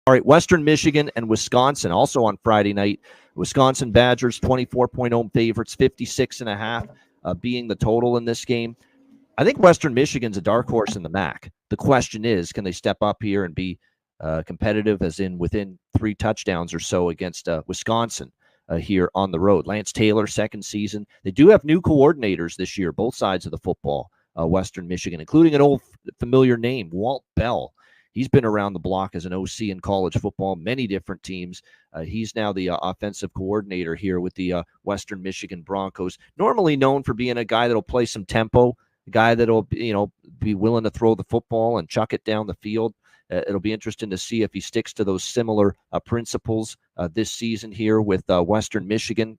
All right, Western Michigan and Wisconsin also on Friday night. Wisconsin Badgers 24-point home favorites, 56.5 being the total in this game. I think Western Michigan's a dark horse in the MAC. The question is, can they step up here and be competitive, as in within 3 touchdowns or so against Wisconsin here on the road? Lance Taylor, second season. They do have new coordinators this year, both sides of the football, Western Michigan, including an old familiar name, Walt Bell. He's been around the block as an OC in college football, many different teams. He's now the offensive coordinator here with the Western Michigan Broncos, normally known for being a guy that'll play some tempo, a guy that'll be willing to throw the football and chuck it down the field. It'll be interesting to see if he sticks to those similar principles this season here with Western Michigan.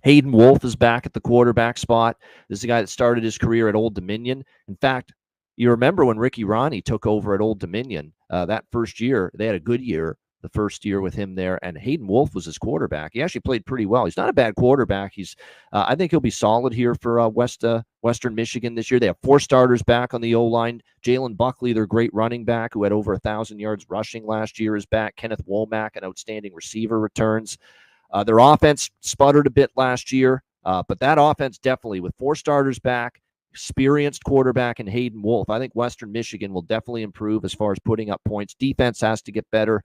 Hayden Wolf is back at the quarterback spot. This is a guy that started his career at Old Dominion. In fact, you remember when Ricky Ronnie took over at Old Dominion that first year, they had a good year the first year with him there, and Hayden Wolf was his quarterback. He actually played pretty well. He's not a bad quarterback. I think he'll be solid here for Western Michigan this year. They have 4 starters back on the O-line. Jalen Buckley, their great running back, who had over 1,000 yards rushing last year, is back. Kenneth Womack, an outstanding receiver, returns. Their offense sputtered a bit last year, but that offense definitely, with 4 starters back, experienced quarterback in Hayden Wolf, I think Western Michigan will definitely improve as far as putting up points. Defense has to get better.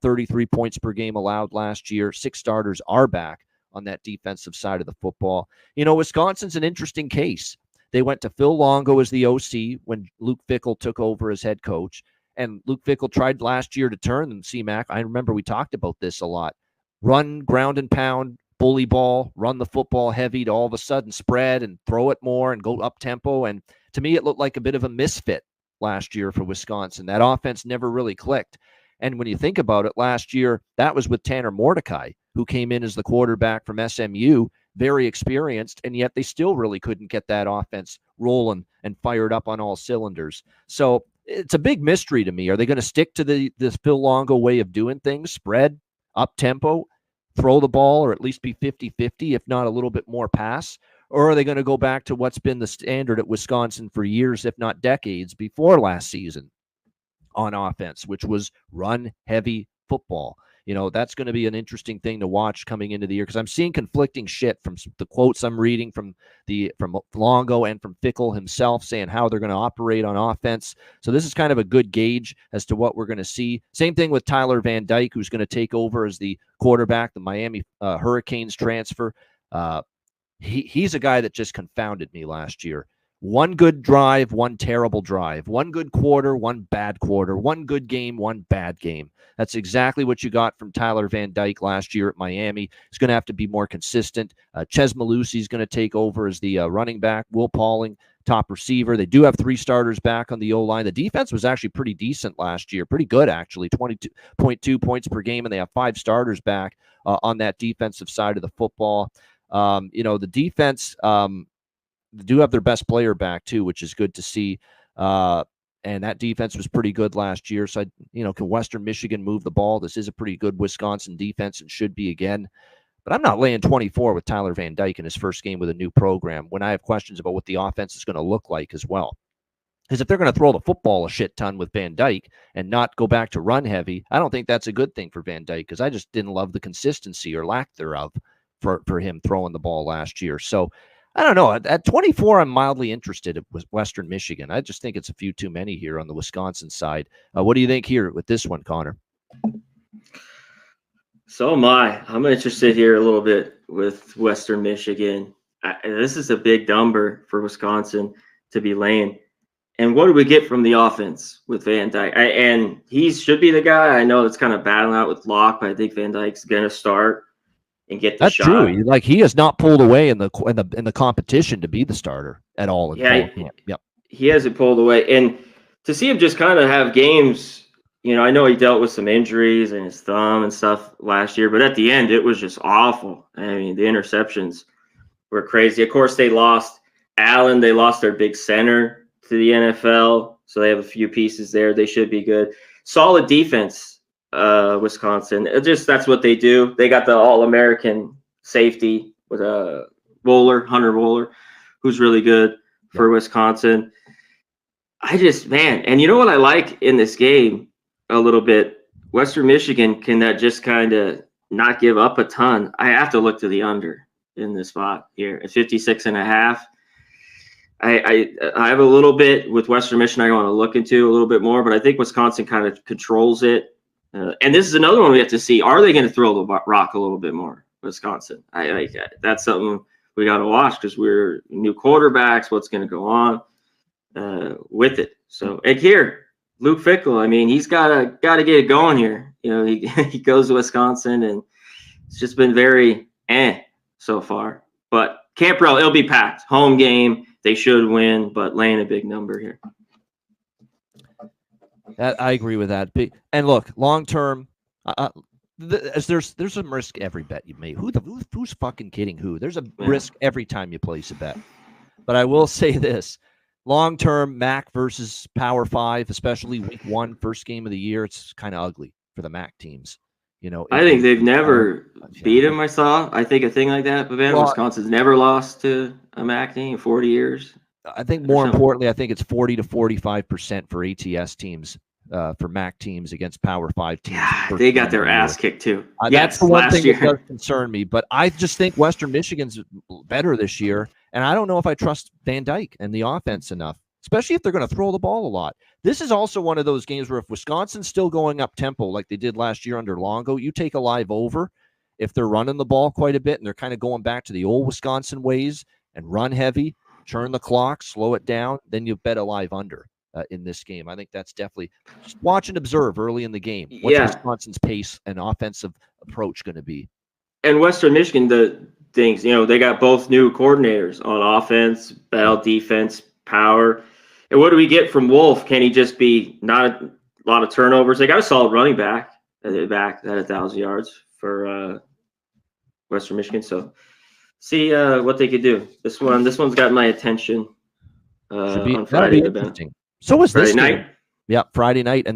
33 points per game allowed last year. 6 starters are back on that defensive side of the football. Wisconsin's an interesting case. They went to Phil Longo as the OC when Luke Fickell took over as head coach. And Luke Fickell tried last year to turn them, CMAC. I remember we talked about this a lot. Run, ground and pound, bully ball, run the football heavy to all of a sudden spread and throw it more and go up tempo. And to me, it looked like a bit of a misfit last year for Wisconsin. That offense never really clicked. And when you think about it, last year, that was with Tanner Mordecai, who came in as the quarterback from SMU, very experienced, and yet they still really couldn't get that offense rolling and fired up on all cylinders. So it's a big mystery to me. Are they going to stick to this Phil Longo way of doing things, spread, up tempo, throw the ball, or at least be 50-50, if not a little bit more pass? Or are they going to go back to what's been the standard at Wisconsin for years, if not decades, before last season on offense, which was run-heavy football? That's going to be an interesting thing to watch coming into the year, because I'm seeing conflicting shit from the quotes I'm reading from Longo and from Fickell himself, saying how they're going to operate on offense. So this is kind of a good gauge as to what we're going to see. Same thing with Tyler Van Dyke, who's going to take over as the quarterback, the Miami Hurricanes transfer. He's a guy that just confounded me last year. 1 good drive, 1 terrible drive. 1 good quarter, 1 bad quarter. 1 good game, 1 bad game. That's exactly what you got from Tyler Van Dyke last year at Miami. He's going to have to be more consistent. Ches Malusi is going to take over as the running back. Will Pauling, top receiver. They do have 3 starters back on the O-line. The defense was actually pretty decent last year. Pretty good, actually. 22.2 points per game, and they have 5 starters back on that defensive side of the football. The defense do have their best player back too, which is good to see. And that defense was pretty good last year. So, can Western Michigan move the ball? This is a pretty good Wisconsin defense and should be again. But I'm not laying 24 with Tyler Van Dyke in his first game with a new program when I have questions about what the offense is going to look like as well. Because if they're going to throw the football a shit ton with Van Dyke and not go back to run heavy, I don't think that's a good thing for Van Dyke, because I just didn't love the consistency or lack thereof for him throwing the ball last year. So, I don't know. At 24, I'm mildly interested with Western Michigan. I just think it's a few too many here on the Wisconsin side. What do you think here with this one, Connor? So am I. I'm interested here a little bit with Western Michigan. This is a big number for Wisconsin to be laying. And what do we get from the offense with Van Dyke? And he should be the guy. I know it's kind of battling out with Locke, but I think Van Dyke's going to start and get the shot. That's true. Like, he has not pulled away in the competition to be the starter at all. Yep. He hasn't pulled away. And to see him just kind of have games, I know he dealt with some injuries and his thumb and stuff last year, but at the end, it was just awful. I mean, the interceptions were crazy. Of course, they lost Allen. They lost their big center to the NFL, so they have a few pieces there. They should be good. Solid defense. Wisconsin. That's what they do. They got the All-American safety with Hunter Wohler, who's really good for Wisconsin. And you know what I like in this game a little bit Western Michigan, can that just kind of not give up a ton? I have to look to the under in this spot here at 56.5. I have a little bit with Western Michigan I want to look into a little bit more, but I think Wisconsin kind of controls it. And this is another one we have to see. Are they going to throw the rock a little bit more, Wisconsin? That's something we got to watch because we're new quarterbacks. What's going to go on with it? So, and here, Luke Fickell, I mean, he's got to get it going here. You know, he goes to Wisconsin, and it's just been very so far. But Camp Rell, it'll be packed. Home game. They should win, but laying a big number here. I agree with that. And look, long term, there's some risk every bet you make. Who's fucking kidding who? There's a risk every time you place a bet. But I will say this: long term, MAC versus Power 5, especially week 1, first game of the year, it's kind of ugly for the MAC teams. You know, I think they've never beat him. I think a thing like that. But man, Wisconsin's never lost to a MAC team in 40 years. I think more importantly, I think it's 40 to 45% for ATS teams, for MAC teams against Power 5 teams. Yeah, they got their ass kicked too. That's the one thing that does concern me. But I just think Western Michigan's better this year, and I don't know if I trust Van Dyke and the offense enough, especially if they're going to throw the ball a lot. This is also one of those games where if Wisconsin's still going up tempo like they did last year under Longo, you take a live over. If they're running the ball quite a bit and they're kind of going back to the old Wisconsin ways and run heavy, turn the clock, slow it down, then you bet a live under in this game. I think that's definitely just watch and observe early in the game. What's Wisconsin's pace and offensive approach going to be? And Western Michigan, the things, you know, they got both new coordinators on offense, Bell, defense, power. And what do we get from Wolf? Can he just be not a lot of turnovers? They got a solid running back at 1,000 yards for Western Michigan. So see what they could do. This one's got my attention on Friday. Interesting. So is this night? Yeah, Friday night. And